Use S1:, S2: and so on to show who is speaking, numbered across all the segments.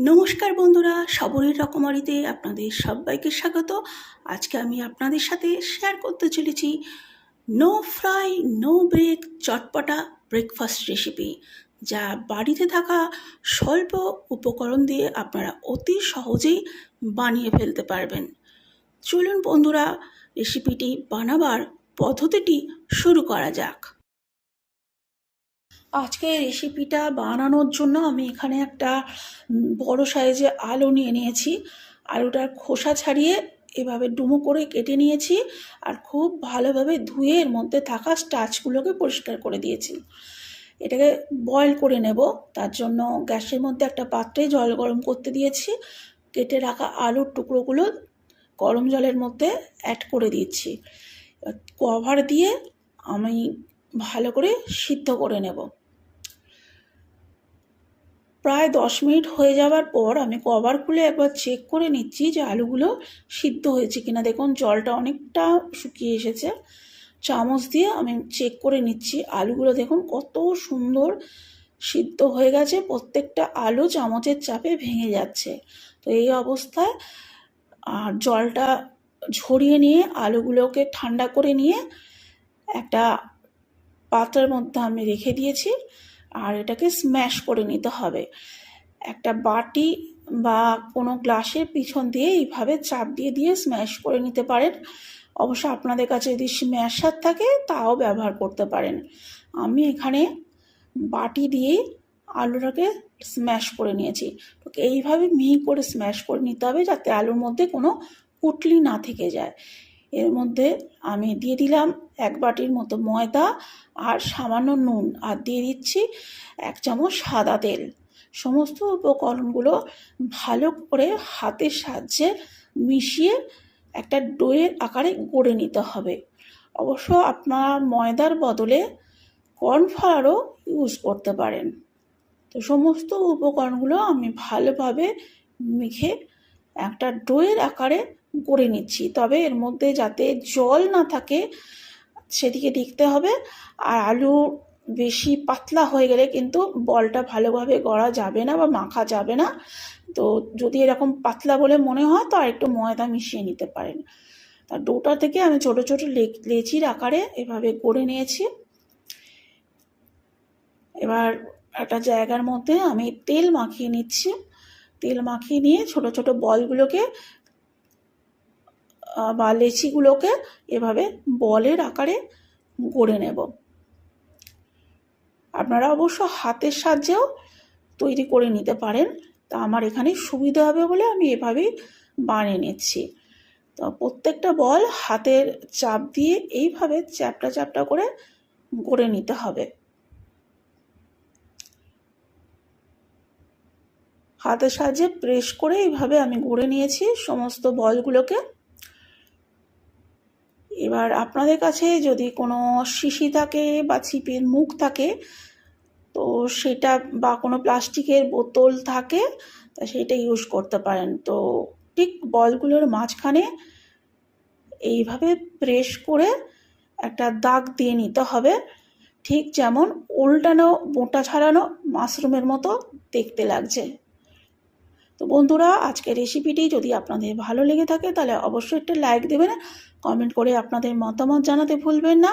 S1: নমস্কার বন্ধুরা, সাবরীর রকমারিতে আপনাদের সবাইকে স্বাগত। আজকে আমি আপনাদের সাথে শেয়ার করতে চলেছি নো ফ্রাই নো ব্রেক চটপটা ব্রেকফাস্ট রেসিপি, যা বাড়িতে থাকা স্বল্প উপকরণ দিয়ে আপনারা অতি সহজেই বানিয়ে ফেলতে পারবেন। চলুন বন্ধুরা, রেসিপিটি বানাবার পদ্ধতিটি শুরু করা যাক। আজকে রেসিপিটা বানানোর জন্য আমি এখানে একটা বড় সাইজে আলু নিয়ে নিয়েছি। আলুটার খোসা ছাড়িয়ে এভাবে ডুমো করে কেটে নিয়েছি আর খুব ভালোভাবে ধুয়ে এর মধ্যে থাকা স্টার্চগুলোকে পরিষ্কার করে দিয়েছি। এটাকে বয়েল করে নেব। তার জন্য গ্যাসের মধ্যে একটা পাত্রে জল গরম করতে দিয়েছি। কেটে রাখা আলুর টুকরোগুলো গরম জলের মধ্যে অ্যাড করে দিচ্ছি। কভার দিয়ে আমি ভালো করে সিদ্ধ করে নেব। প্রায় 10 মিনিট হয়ে যাওয়ার পর আমি কভার খুলে একবার চেক করে নিচ্ছি যে আলুগুলো সিদ্ধ হয়েছে কিনা। দেখুন জলটা অনেকটা শুকিয়ে এসেছে। চামচ দিয়ে আমি চেক করে নিচ্ছি। আলুগুলো দেখুন কত সুন্দর সিদ্ধ হয়ে গেছে, প্রত্যেকটা আলু চামচের চাপে ভেঙে যাচ্ছে। তো এই অবস্থায় আর জলটা ঝরিয়ে নিয়ে আলুগুলোকে ঠান্ডা করে নিয়ে একটা পাত্রের মধ্যে আমি রেখে দিয়েছি। আর এটাকে স্ম্যাশ করে নিতে হবে। একটা বাটি বা কোনো গ্লাসের পিছন দিয়ে এইভাবে চাপ দিয়ে দিয়ে স্ম্যাশ করে নিতে পারেন। অবশ্য আপনাদের কাছে যদি স্ম্যাশার থাকে তাও ব্যবহার করতে পারেন। আমি এখানে বাটি দিয়ে আলুটাকে স্ম্যাশ করে নিয়েছি। তো এইভাবে মিহি করে স্ম্যাশ করে নিতে হবে যাতে আলুর মধ্যে কোনো পুটলি না থেকে যায়। এর মধ্যে আমি দিয়ে দিলাম 1 বাটির মতো ময়দা আর সামান্য নুন, আর দিয়ে দিচ্ছি 1 চামচ সাদা তেল। সমস্ত উপকরণগুলো ভালো করে হাতের সাহায্যে মিশিয়ে একটা ডোয়ের আকারে গড়ে নিতে হবে। অবশ্য আপনারা ময়দার বদলে কর্নফ্লাওয়ারও ইউজ করতে পারেন। তো সমস্ত উপকরণগুলো আমি ভালোভাবে মেখে একটা ডোয়ের আকারে গড়ে নিচ্ছি। তবে এর মধ্যে যাতে জল না থাকে সেদিকে দেখতে হবে। আর আলু বেশি পাতলা হয়ে গেলে কিন্তু বলটা ভালোভাবে গড়া যাবে না বা মাখা যাবে না। তো যদি এরকম পাতলা বলে মনে হয় তো আর একটু ময়দা মিশিয়ে নিতে পারেন। তার ডোটা থেকে আমি ছোট ছোট লেচির আকারে এভাবে গড়ে নিয়েছি। এবার একটা জায়গার মধ্যে আমি তেল মাখিয়ে নিচ্ছি। তেল মাখিয়ে নিয়ে ছোট ছোট বলগুলোকে বা লেচিগুলোকে এভাবে বলের আকারে গড়ে নেব। আপনারা অবশ্য হাতের সাহায্যেও তৈরি করে নিতে পারেন। তা আমার এখানে সুবিধা হবে বলে আমি এভাবেই বানিয়ে নিচ্ছি। তো প্রত্যেকটা বল হাতের চাপ দিয়ে এইভাবে চ্যাপটা চ্যাপটা করে গড়ে নিতে হবে। হাতের সাহায্যে প্রেস করে এইভাবে আমি গড়ে নিয়েছি সমস্ত বলগুলোকে। এবার আপনাদের কাছে যদি কোনো শিশি থাকে বা ছিপির মুখ থাকে তো সেটা, বা কোনো প্লাস্টিকের বোতল থাকে তা সেটা ইউজ করতে পারেন। তো ঠিক বলগুলোর মাঝখানে এইভাবে প্রেস করে একটা দাগ দিয়ে নিতে হবে, ঠিক যেমন উল্টানো বোঁটা ছাড়ানো মাশরুমের মতো দেখতে লাগছে। তো বন্ধুরা, আজকের রেসিপিটি যদি আপনাদের ভালো লেগে থাকে তাহলে অবশ্যই একটা লাইক দেবেন, কমেন্ট করে আপনাদের মতামত জানাতে ভুলবেন না।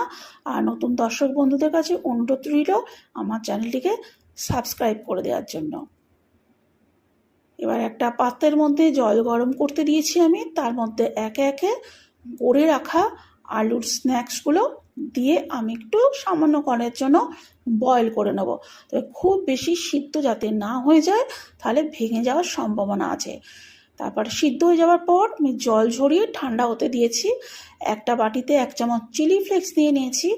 S1: আর নতুন দর্শক বন্ধুদের কাছে অনুরোধ রইল আমার চ্যানেলটিকে সাবস্ক্রাইব করে দেওয়ার জন্য। এবার একটা পাত্রের মধ্যে জল গরম করতে দিয়েছি আমি, তার মধ্যে একে একে গড়ে রাখা আলুর স্ন্যাক্সগুলো দিয়ে আমি একটু সামান্য ক্ষণের জন্য বয়েল করে নেব। তবে খুব বেশি সিদ্ধ যাতে না হয়ে যায়, তাহলে ভেঙে যাওয়ার সম্ভাবনা আছে। তারপর সিদ্ধ হয়ে যাওয়ার পর আমি জল ঝরিয়ে ঠান্ডা হতে দিয়েছি। একটা বাটিতে 1 চামচ চিলি ফ্লেক্স দিয়ে নিয়েছি,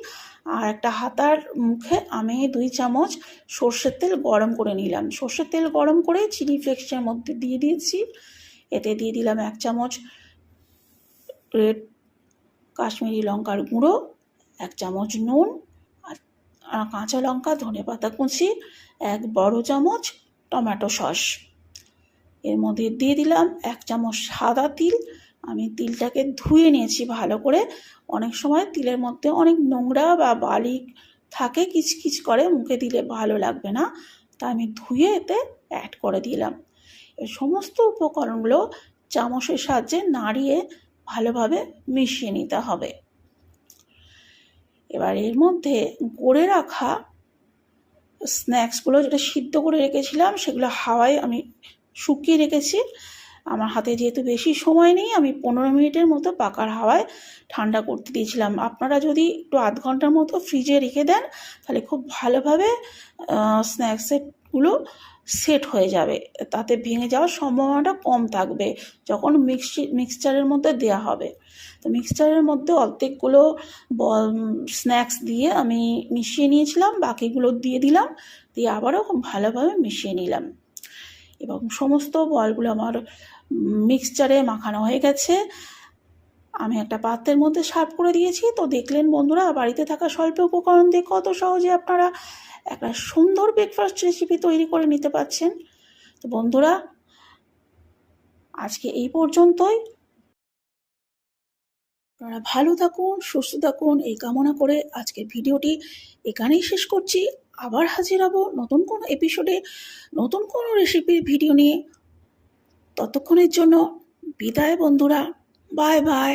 S1: আর একটা হাতার মুখে আমি 2 চামচ সর্ষের তেল গরম করে নিলাম। সর্ষের তেল গরম করে চিলি ফ্লেক্সের মধ্যে দিয়ে দিয়েছি। এতে দিয়ে দিলাম 1 চামচ রেড কাশ্মীরি লঙ্কার গুঁড়ো, 1 চামচ নুন, আর কাঁচা লঙ্কা, ধনেপাতা কুচি, 1 বড় চামচ টমেটো সস। এর মধ্যে দিয়ে দিলাম 1 চামচ সাদা তিল। আমি তিলটাকে ধুয়ে নিয়েছি ভালো করে। অনেক সময় তিলের মধ্যে অনেক নোংরা বা বালি থাকে, কিচকিচ করে, মুখে দিলে ভালো লাগবে না, তা আমি ধুয়ে এতে অ্যাড করে দিলাম। এই সমস্ত উপকরণগুলো চামচের সাহায্যে নাড়িয়ে ভালোভাবে মিশিয়ে নিতে হবে। এবার এর মধ্যে করে রাখা স্ন্যাক্সগুলো, যেটা সিদ্ধ করে রেখেছিলাম, সেগুলো হাওয়ায় আমি শুকিয়ে রেখেছি। আমার হাতে যেহেতু বেশি সময় নেই, আমি 15 মিনিটের মতো পাকার হাওয়ায় ঠান্ডা করতে দিয়েছিলাম। আপনারা যদি একটু আধ ঘন্টার মতো ফ্রিজে রেখে দেন, তাহলে খুব ভালোভাবে স্ন্যাক্সগুলো সেট হয়ে যাবে, তাতে ভেঙে যাওয়ার সম্ভাবনাটা কম থাকবে যখন মিক্সচারের মধ্যে দেওয়া হবে। তো মিক্সচারের মধ্যে অর্ধেকগুলো স্ন্যাক্স দিয়ে আমি মিশিয়ে নিয়েছিলাম, বাকিগুলো দিয়ে দিলাম, দিয়ে আবারও খুব ভালোভাবে মিশিয়ে নিলাম। এবং সমস্ত বলগুলো আমার মিক্সচারে মাখানো হয়ে গেছে। আমি একটা পাত্রের মধ্যে সার্ভ করে দিয়েছি। তো দেখলেন বন্ধুরা, বাড়িতে থাকা স্বল্প উপকরণ দিয়ে কত সহজে আপনারা একটা সুন্দর ব্রেকফাস্ট রেসিপি তৈরি করে নিতে পারছেন। তো বন্ধুরা, আজকে এই পর্যন্তই। আপনারা ভালো থাকুন, সুস্থ থাকুন, এই কামনা করে আজকের ভিডিওটি এখানেই শেষ করছি। আবার হাজির হব নতুন কোনো এপিসোডে, নতুন কোনো রেসিপির ভিডিও নিয়ে। ততক্ষণের জন্য বিদায় বন্ধুরা, বাই বাই।